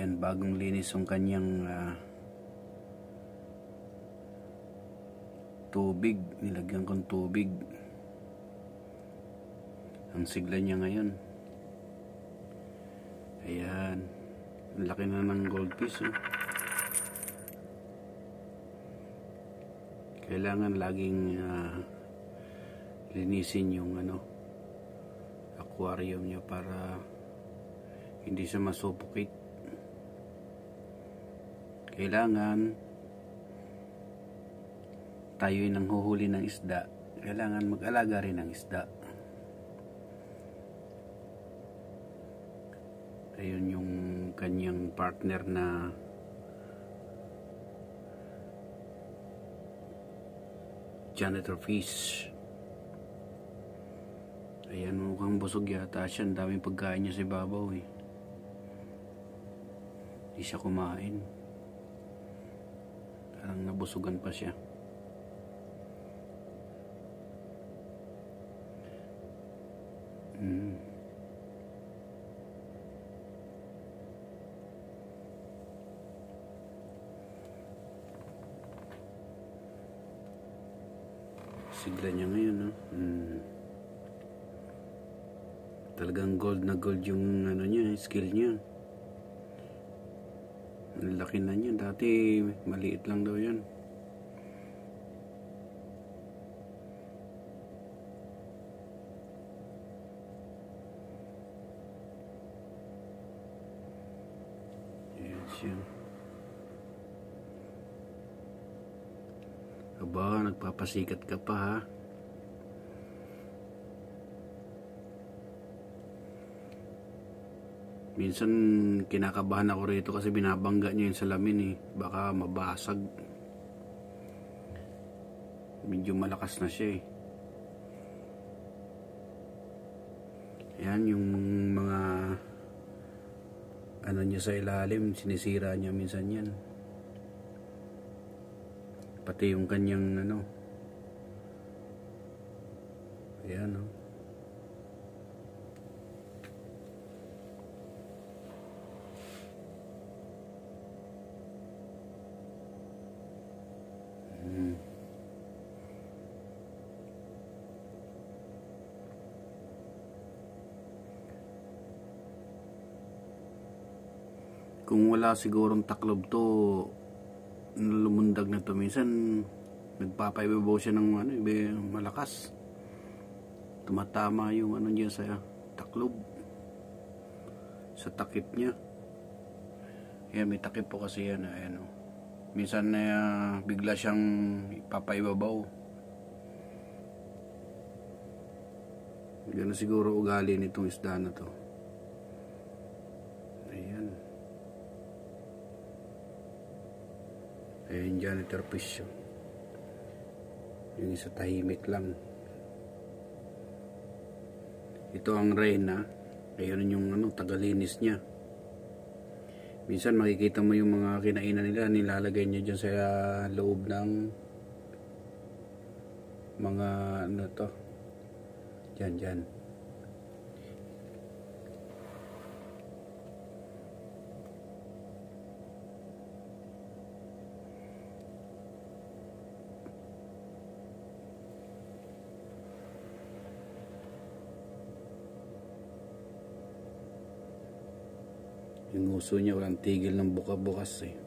Ayan, bagong linis yung kanyang tubig. Nilagyan kong tubig. Ang sigla niya ngayon. Ayan. Ang laki na ng goldfish. Kailangan laging linisin yung aquarium niya para hindi siya masuffocate. Kailangan tayo nang huhuli ng isda, kailangan mag-alaga rin ng isda. Ayun yung kanyang partner na janitor fish. Ayan, mukhang busog yata siya. Ang daming pagkain niya sa ibabaw eh. Hindi siya kumain. Parang nabusugan pa siya. Sigla niya ngayon, no? Talagang gold na gold yung niya, skill niya. Ang laki na niya. Dati maliit lang daw yan. Ayan siya. Aba, nagpapasikat ka pa ha. Minsan kinakabahan ako rito kasi binabangga niya yung salamin eh. Baka mabasag. Medyo malakas na siya eh. Ayan yung mga niya sa ilalim, sinisira niya minsan yan. Pati yung kanyang ayan Kung wala sigurong taklob to, lumundag na to, minsan nagpapaibabaw siya ng malakas. Tumatama yung niya sa taklob, sa takip niya. Ayan, may takip po kasi yan. Ayan, minsan bigla siyang ipapaibabaw. Yan na siguro ugali nitong isda na to. Ayan. Ayan, janitor fish. Yung isa tahimik lang. Ito ang Reyna. Ayun yung tagalinis niya. Minsan makikita mo yung mga kinainan nila, nilalagay niya dyan sa loob ng mga dyan. Yung uso niya walang tigil ng bukas-bukas eh.